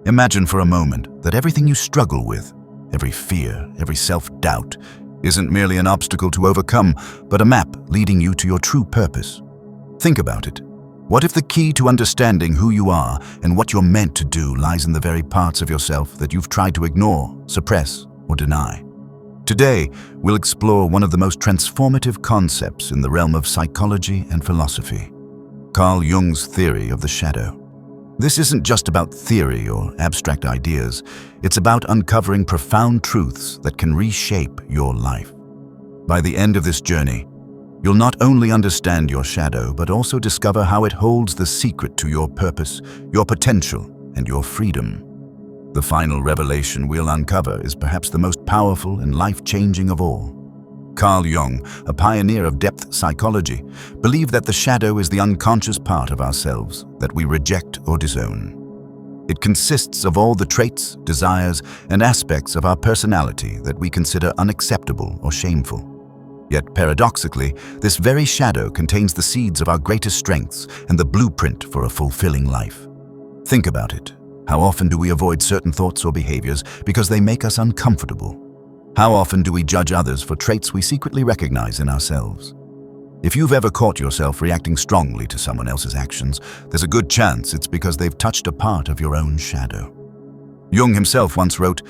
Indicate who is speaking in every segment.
Speaker 1: Imagine for a moment that everything you struggle with, every fear, every self-doubt, isn't merely an obstacle to overcome, but a map leading you to your true purpose. Think about it. What if the key to understanding who you are and what you're meant to do lies in the very parts of yourself that you've tried to ignore, suppress, or deny? Today, we'll explore one of the most transformative concepts in the realm of psychology and philosophy, Carl Jung's theory of the shadow. This isn't just about theory or abstract ideas. It's about uncovering profound truths that can reshape your life. By the end of this journey, you'll not only understand your shadow, but also discover how it holds the secret to your purpose, your potential, and your freedom. The final revelation we'll uncover is perhaps the most powerful and life-changing of all. Carl Jung, a pioneer of depth psychology, believed that the shadow is the unconscious part of ourselves that we reject or disown. It consists of all the traits, desires, and aspects of our personality that we consider unacceptable or shameful. Yet paradoxically, this very shadow contains the seeds of our greatest strengths and the blueprint for a fulfilling life. Think about it. How often do we avoid certain thoughts or behaviors because they make us uncomfortable? How often do we judge others for traits we secretly recognize in ourselves? If you've ever caught yourself reacting strongly to someone else's actions, there's a good chance it's because they've touched a part of your own shadow. Jung himself once wrote,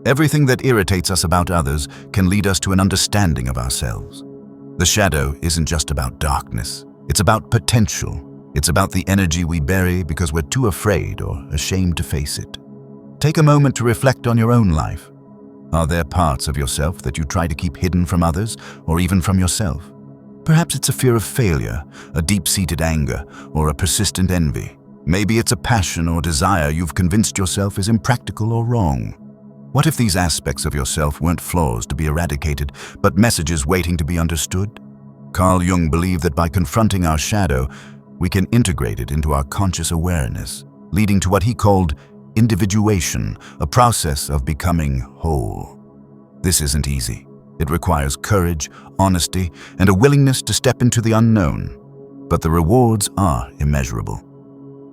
Speaker 1: "Everything that irritates us about others can lead us to an understanding of ourselves." The shadow isn't just about darkness. It's about potential. It's about the energy we bury because we're too afraid or ashamed to face it. Take a moment to reflect on your own life. Are there parts of yourself that you try to keep hidden from others or even from yourself? Perhaps it's a fear of failure, a deep-seated anger, or a persistent envy. Maybe it's a passion or desire you've convinced yourself is impractical or wrong. What if these aspects of yourself weren't flaws to be eradicated, but messages waiting to be understood? Carl Jung believed that by confronting our shadow, we can integrate it into our conscious awareness, leading to what he called individuation, a process of becoming whole. This isn't easy. It requires courage, honesty, and a willingness to step into the unknown. But the rewards are immeasurable.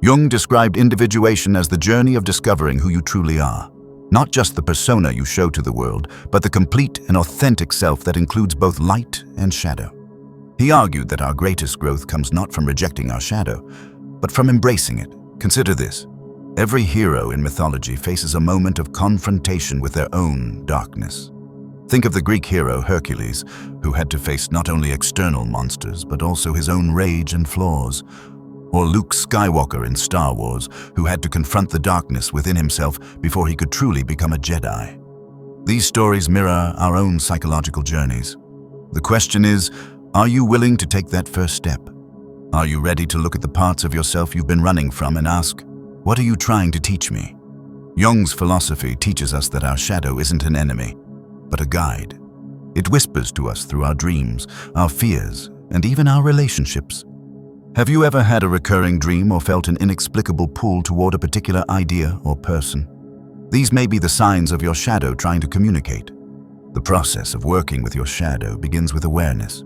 Speaker 1: Jung described individuation as the journey of discovering who you truly are. Not just the persona you show to the world, but the complete and authentic self that includes both light and shadow. He argued that our greatest growth comes not from rejecting our shadow, but from embracing it. Consider this. Every hero in mythology faces a moment of confrontation with their own darkness. Think of the Greek hero Hercules, who had to face not only external monsters, but also his own rage and flaws. Or Luke Skywalker in Star Wars, who had to confront the darkness within himself before he could truly become a Jedi. These stories mirror our own psychological journeys. The question is, are you willing to take that first step? Are you ready to look at the parts of yourself you've been running from and ask, what are you trying to teach me? Jung's philosophy teaches us that our shadow isn't an enemy, but a guide. It whispers to us through our dreams, our fears, and even our relationships. Have you ever had a recurring dream or felt an inexplicable pull toward a particular idea or person? These may be the signs of your shadow trying to communicate. The process of working with your shadow begins with awareness.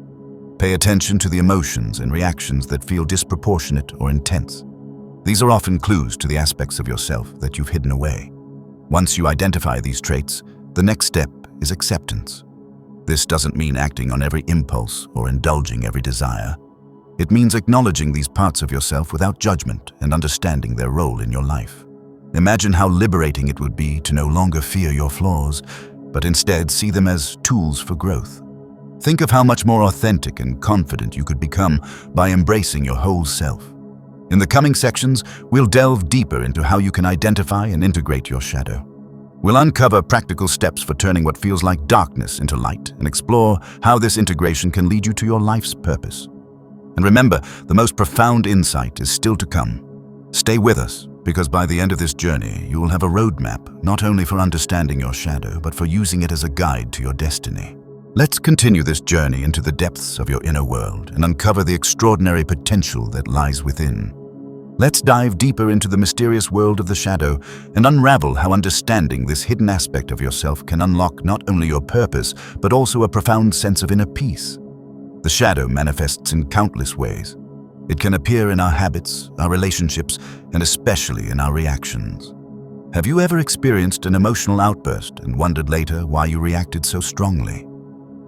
Speaker 1: Pay attention to the emotions and reactions that feel disproportionate or intense. These are often clues to the aspects of yourself that you've hidden away. Once you identify these traits, the next step is acceptance. This doesn't mean acting on every impulse or indulging every desire. It means acknowledging these parts of yourself without judgment and understanding their role in your life. Imagine how liberating it would be to no longer fear your flaws, but instead see them as tools for growth. Think of how much more authentic and confident you could become by embracing your whole self. In the coming sections, we'll delve deeper into how you can identify and integrate your shadow. We'll uncover practical steps for turning what feels like darkness into light and explore how this integration can lead you to your life's purpose. And remember, the most profound insight is still to come. Stay with us, because by the end of this journey, you will have a roadmap not only for understanding your shadow, but for using it as a guide to your destiny. Let's continue this journey into the depths of your inner world and uncover the extraordinary potential that lies within. Let's dive deeper into the mysterious world of the shadow and unravel how understanding this hidden aspect of yourself can unlock not only your purpose, but also a profound sense of inner peace. The shadow manifests in countless ways. It can appear in our habits, our relationships, and especially in our reactions. Have you ever experienced an emotional outburst and wondered later why you reacted so strongly?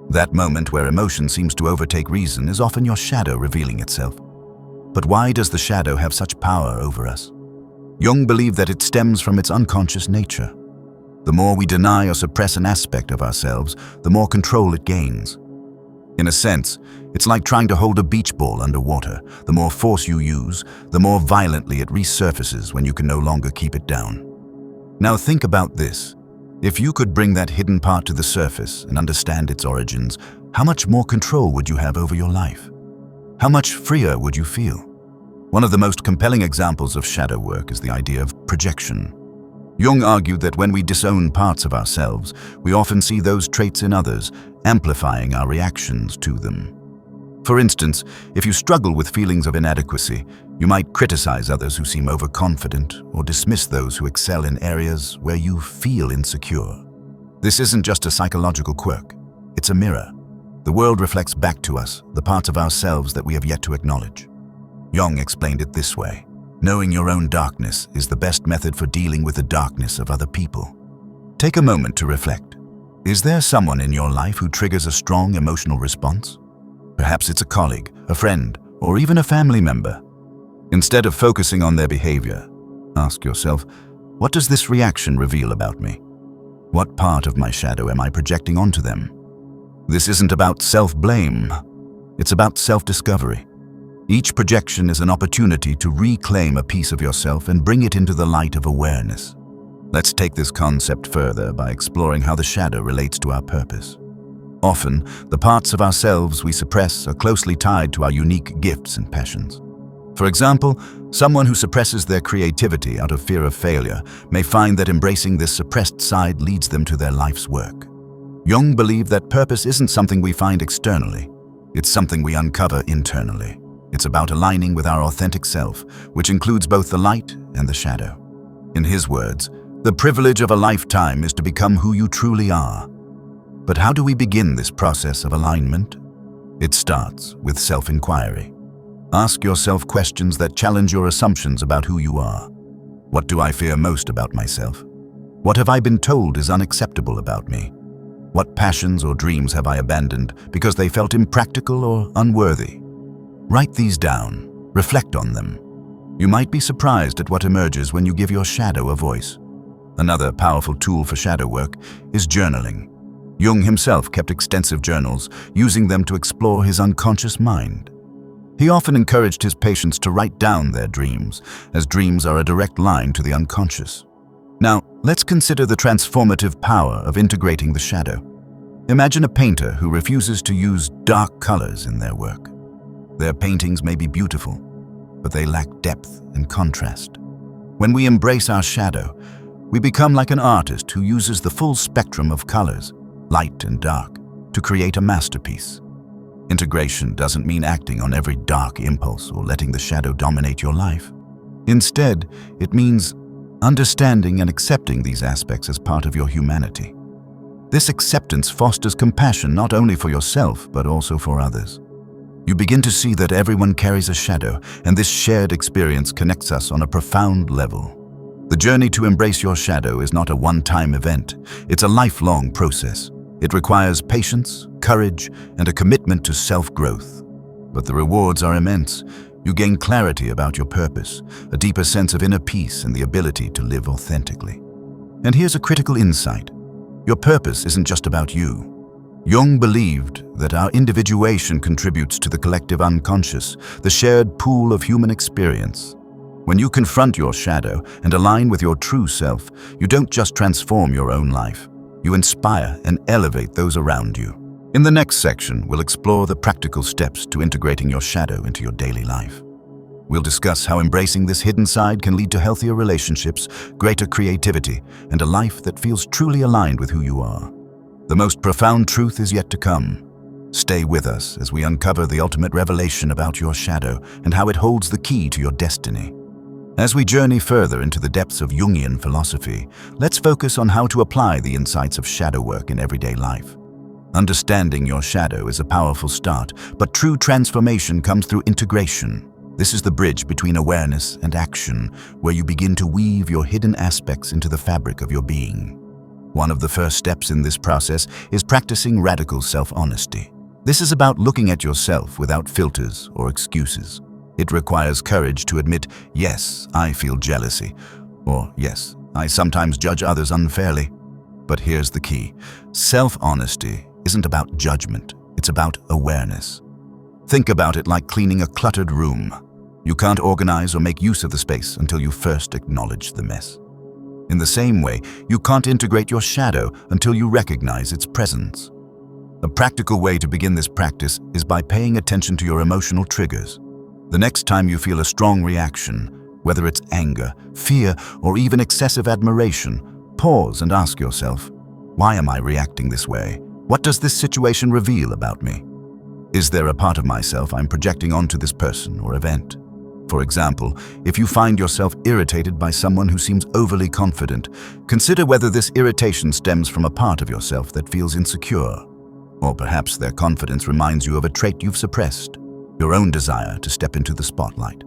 Speaker 1: That moment where emotion seems to overtake reason is often your shadow revealing itself. But why does the shadow have such power over us? Jung believed that it stems from its unconscious nature. The more we deny or suppress an aspect of ourselves, the more control it gains. In a sense, it's like trying to hold a beach ball underwater. The more force you use, the more violently it resurfaces when you can no longer keep it down. Now think about this. If you could bring that hidden part to the surface and understand its origins, how much more control would you have over your life? How much freer would you feel? One of the most compelling examples of shadow work is the idea of projection. Jung argued that when we disown parts of ourselves, we often see those traits in others, amplifying our reactions to them. For instance, if you struggle with feelings of inadequacy, you might criticize others who seem overconfident or dismiss those who excel in areas where you feel insecure. This isn't just a psychological quirk, it's a mirror. The world reflects back to us the parts of ourselves that we have yet to acknowledge. Jung explained it this way: knowing your own darkness is the best method for dealing with the darkness of other people. Take a moment to reflect. Is there someone in your life who triggers a strong emotional response? Perhaps it's a colleague, a friend, or even a family member. Instead of focusing on their behavior, ask yourself, what does this reaction reveal about me? What part of my shadow am I projecting onto them? This isn't about self-blame. It's about self-discovery. Each projection is an opportunity to reclaim a piece of yourself and bring it into the light of awareness. Let's take this concept further by exploring how the shadow relates to our purpose. Often, the parts of ourselves we suppress are closely tied to our unique gifts and passions. For example, someone who suppresses their creativity out of fear of failure may find that embracing this suppressed side leads them to their life's work. Jung believed that purpose isn't something we find externally. It's something we uncover internally. It's about aligning with our authentic self, which includes both the light and the shadow. In his words, the privilege of a lifetime is to become who you truly are. But how do we begin this process of alignment? It starts with self-inquiry. Ask yourself questions that challenge your assumptions about who you are. What do I fear most about myself? What have I been told is unacceptable about me? What passions or dreams have I abandoned because they felt impractical or unworthy? Write these down. Reflect on them. You might be surprised at what emerges when you give your shadow a voice. Another powerful tool for shadow work is journaling. Jung himself kept extensive journals, using them to explore his unconscious mind. He often encouraged his patients to write down their dreams, as dreams are a direct line to the unconscious. Now, let's consider the transformative power of integrating the shadow. Imagine a painter who refuses to use dark colors in their work. Their paintings may be beautiful, but they lack depth and contrast. When we embrace our shadow, we become like an artist who uses the full spectrum of colors, light and dark, to create a masterpiece. Integration doesn't mean acting on every dark impulse or letting the shadow dominate your life. Instead, it means understanding and accepting these aspects as part of your humanity. This acceptance fosters compassion not only for yourself, but also for others. You begin to see that everyone carries a shadow, and this shared experience connects us on a profound level. The journey to embrace your shadow is not a one-time event. It's a lifelong process. It requires patience, courage, and a commitment to self-growth. But the rewards are immense. You gain clarity about your purpose, a deeper sense of inner peace, and the ability to live authentically. And here's a critical insight. Your purpose isn't just about you. Jung believed that our individuation contributes to the collective unconscious, the shared pool of human experience. When you confront your shadow and align with your true self, you don't just transform your own life. You inspire and elevate those around you. In the next section, we'll explore the practical steps to integrating your shadow into your daily life. We'll discuss how embracing this hidden side can lead to healthier relationships, greater creativity, and a life that feels truly aligned with who you are. The most profound truth is yet to come. Stay with us as we uncover the ultimate revelation about your shadow and how it holds the key to your destiny. As we journey further into the depths of Jungian philosophy, let's focus on how to apply the insights of shadow work in everyday life. Understanding your shadow is a powerful start, but true transformation comes through integration. This is the bridge between awareness and action, where you begin to weave your hidden aspects into the fabric of your being. One of the first steps in this process is practicing radical self-honesty. This is about looking at yourself without filters or excuses. It requires courage to admit, yes, I feel jealousy, or yes, I sometimes judge others unfairly. But here's the key. Self-honesty isn't about judgment, it's about awareness. Think about it like cleaning a cluttered room. You can't organize or make use of the space until you first acknowledge the mess. In the same way, you can't integrate your shadow until you recognize its presence. A practical way to begin this practice is by paying attention to your emotional triggers. The next time you feel a strong reaction, whether it's anger, fear, or even excessive admiration, pause and ask yourself, why am I reacting this way? What does this situation reveal about me? Is there a part of myself I'm projecting onto this person or event? For example, if you find yourself irritated by someone who seems overly confident, consider whether this irritation stems from a part of yourself that feels insecure. Or perhaps their confidence reminds you of a trait you've suppressed, your own desire to step into the spotlight.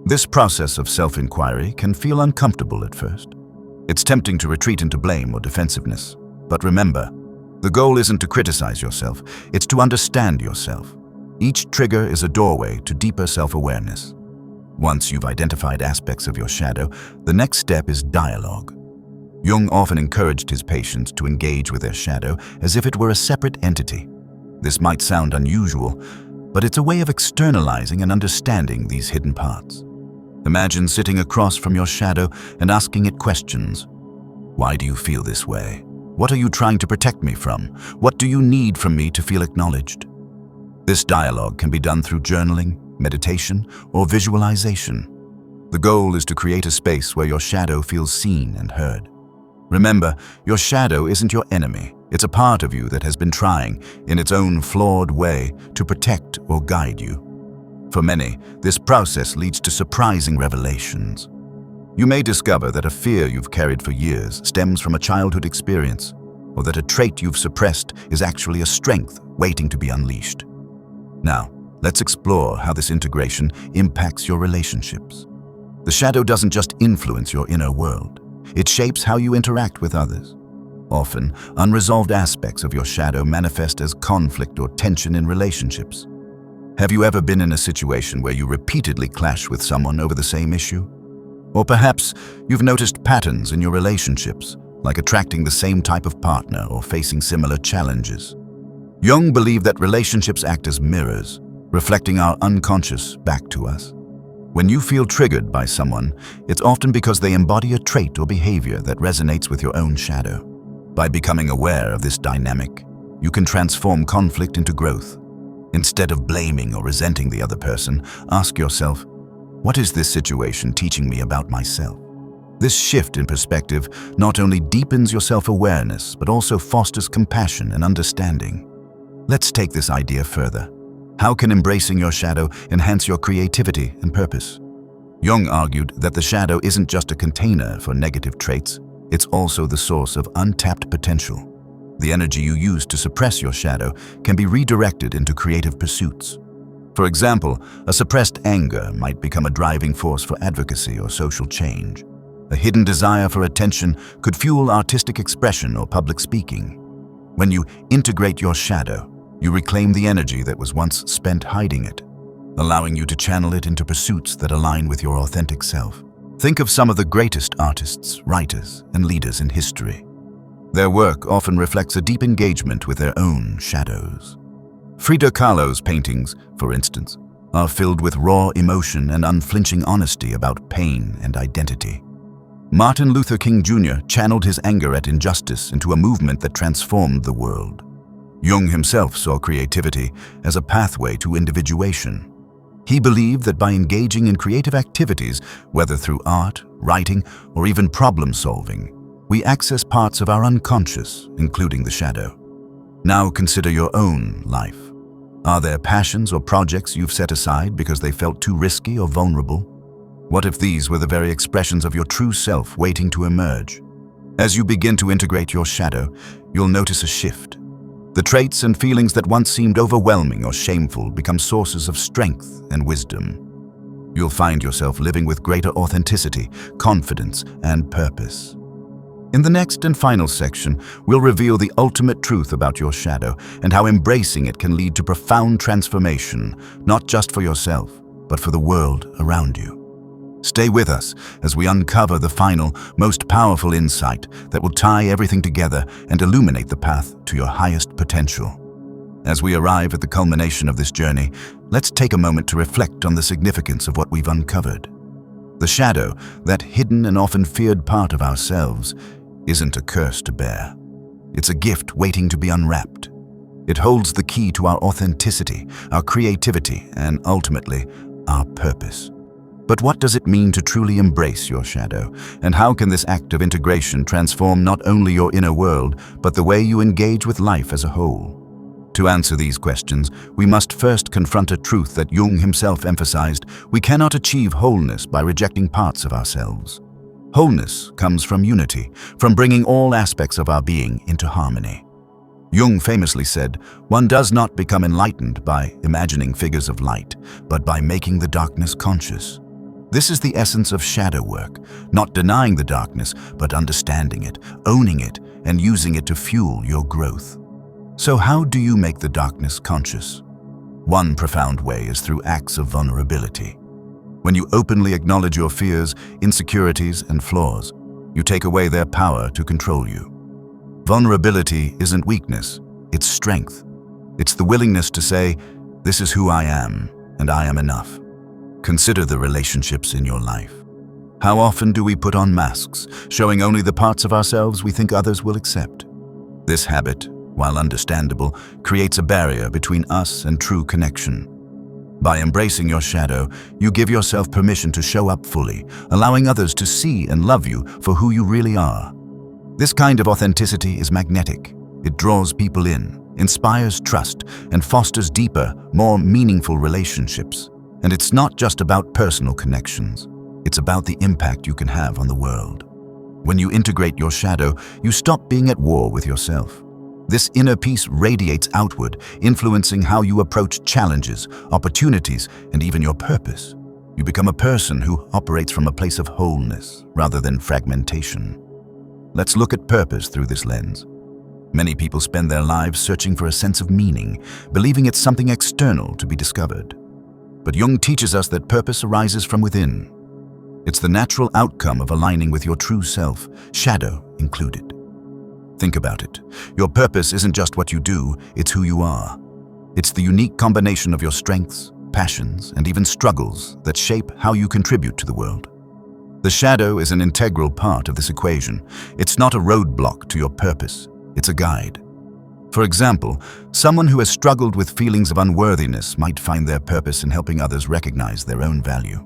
Speaker 1: This process of self-inquiry can feel uncomfortable at first. It's tempting to retreat into blame or defensiveness. But remember, the goal isn't to criticize yourself, it's to understand yourself. Each trigger is a doorway to deeper self-awareness. Once you've identified aspects of your shadow, the next step is dialogue. Jung often encouraged his patients to engage with their shadow as if it were a separate entity. This might sound unusual, but it's a way of externalizing and understanding these hidden parts. Imagine sitting across from your shadow and asking it questions. Why do you feel this way? What are you trying to protect me from? What do you need from me to feel acknowledged? This dialogue can be done through journaling, meditation, or visualization. The goal is to create a space where your shadow feels seen and heard. Remember, your shadow isn't your enemy. It's a part of you that has been trying, in its own flawed way, to protect or guide you. For many, this process leads to surprising revelations. You may discover that a fear you've carried for years stems from a childhood experience, or that a trait you've suppressed is actually a strength waiting to be unleashed. Now, let's explore how this integration impacts your relationships. The shadow doesn't just influence your inner world, it shapes how you interact with others. Often, unresolved aspects of your shadow manifest as conflict or tension in relationships. Have you ever been in a situation where you repeatedly clash with someone over the same issue? Or perhaps you've noticed patterns in your relationships, like attracting the same type of partner or facing similar challenges. Jung believed that relationships act as mirrors, reflecting our unconscious back to us. When you feel triggered by someone, it's often because they embody a trait or behavior that resonates with your own shadow. By becoming aware of this dynamic, you can transform conflict into growth. Instead of blaming or resenting the other person, ask yourself, what is this situation teaching me about myself? This shift in perspective not only deepens your self-awareness, but also fosters compassion and understanding. Let's take this idea further. How can embracing your shadow enhance your creativity and purpose? Jung argued that the shadow isn't just a container for negative traits, it's also the source of untapped potential. The energy you use to suppress your shadow can be redirected into creative pursuits. For example, a suppressed anger might become a driving force for advocacy or social change. A hidden desire for attention could fuel artistic expression or public speaking. When you integrate your shadow, you reclaim the energy that was once spent hiding it, allowing you to channel it into pursuits that align with your authentic self. Think of some of the greatest artists, writers, and leaders in history. Their work often reflects a deep engagement with their own shadows. Frida Kahlo's paintings, for instance, are filled with raw emotion and unflinching honesty about pain and identity. Martin Luther King Jr. channeled his anger at injustice into a movement that transformed the world. Jung himself saw creativity as a pathway to individuation. He believed that by engaging in creative activities, whether through art, writing, or even problem-solving, we access parts of our unconscious, including the shadow. Now consider your own life. Are there passions or projects you've set aside because they felt too risky or vulnerable? What if these were the very expressions of your true self waiting to emerge? As you begin to integrate your shadow, you'll notice a shift. The traits and feelings that once seemed overwhelming or shameful become sources of strength and wisdom. You'll find yourself living with greater authenticity, confidence, and purpose. In the next and final section, we'll reveal the ultimate truth about your shadow and how embracing it can lead to profound transformation, not just for yourself, but for the world around you. Stay with us as we uncover the final, most powerful insight that will tie everything together and illuminate the path to your highest potential. As we arrive at the culmination of this journey, let's take a moment to reflect on the significance of what we've uncovered. The shadow, that hidden and often feared part of ourselves, isn't a curse to bear. It's a gift waiting to be unwrapped. It holds the key to our authenticity, our creativity, and ultimately, our purpose. But what does it mean to truly embrace your shadow? And how can this act of integration transform not only your inner world, but the way you engage with life as a whole? To answer these questions, we must first confront a truth that Jung himself emphasized: we cannot achieve wholeness by rejecting parts of ourselves. Wholeness comes from unity, from bringing all aspects of our being into harmony. Jung famously said, "One does not become enlightened by imagining figures of light, but by making the darkness conscious." This is the essence of shadow work, not denying the darkness, but understanding it, owning it, and using it to fuel your growth. So how do you make the darkness conscious? One profound way is through acts of vulnerability. When you openly acknowledge your fears, insecurities, and flaws, you take away their power to control you. Vulnerability isn't weakness, it's strength. It's the willingness to say, "This is who I am, and I am enough." Consider the relationships in your life. How often do we put on masks, showing only the parts of ourselves we think others will accept? This habit, while understandable, creates a barrier between us and true connection. By embracing your shadow, you give yourself permission to show up fully, allowing others to see and love you for who you really are. This kind of authenticity is magnetic. It draws people in, inspires trust, and fosters deeper, more meaningful relationships. And it's not just about personal connections. It's about the impact you can have on the world. When you integrate your shadow, you stop being at war with yourself. This inner peace radiates outward, influencing how you approach challenges, opportunities, and even your purpose. You become a person who operates from a place of wholeness rather than fragmentation. Let's look at purpose through this lens. Many people spend their lives searching for a sense of meaning, believing it's something external to be discovered. But Jung teaches us that purpose arises from within. It's the natural outcome of aligning with your true self, shadow included. Think about it. Your purpose isn't just what you do, it's who you are. It's the unique combination of your strengths, passions, and even struggles that shape how you contribute to the world. The shadow is an integral part of this equation. It's not a roadblock to your purpose, it's a guide. For example, someone who has struggled with feelings of unworthiness might find their purpose in helping others recognize their own value.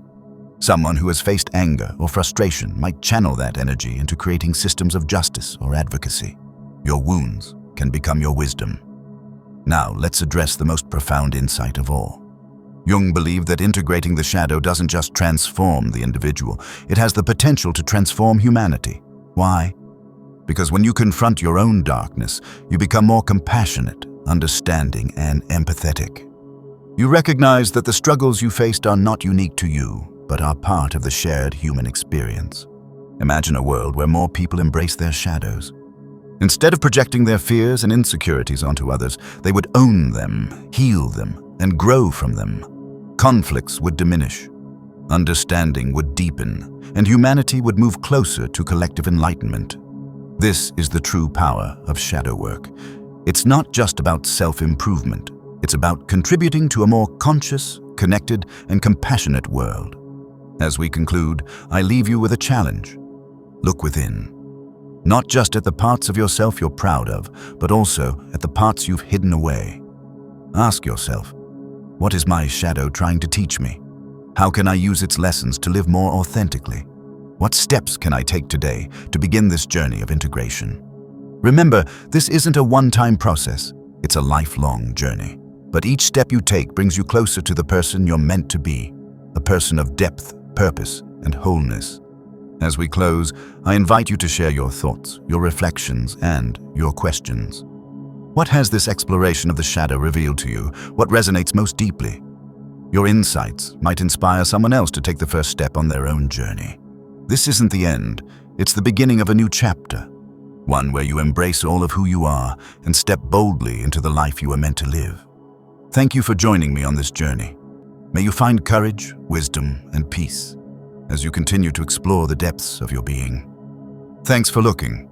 Speaker 1: Someone who has faced anger or frustration might channel that energy into creating systems of justice or advocacy. Your wounds can become your wisdom. Now, let's address the most profound insight of all. Jung believed that integrating the shadow doesn't just transform the individual, it has the potential to transform humanity. Why? Because when you confront your own darkness, you become more compassionate, understanding, and empathetic. You recognize that the struggles you faced are not unique to you, but are part of the shared human experience. Imagine a world where more people embrace their shadows. Instead of projecting their fears and insecurities onto others, they would own them, heal them, and grow from them. Conflicts would diminish, understanding would deepen, and humanity would move closer to collective enlightenment. This is the true power of shadow work. It's not just about self-improvement. It's about contributing to a more conscious, connected, and compassionate world. As we conclude, I leave you with a challenge. Look within. Not just at the parts of yourself you're proud of, but also at the parts you've hidden away. Ask yourself, what is my shadow trying to teach me? How can I use its lessons to live more authentically? What steps can I take today to begin this journey of integration? Remember, this isn't a one-time process. It's a lifelong journey. But each step you take brings you closer to the person you're meant to be, a person of depth, purpose, and wholeness. As we close, I invite you to share your thoughts, your reflections, and your questions. What has this exploration of the shadow revealed to you? What resonates most deeply? Your insights might inspire someone else to take the first step on their own journey. This isn't the end, it's the beginning of a new chapter, one where you embrace all of who you are and step boldly into the life you were meant to live. Thank you for joining me on this journey. May you find courage, wisdom, and peace as you continue to explore the depths of your being. Thanks for looking.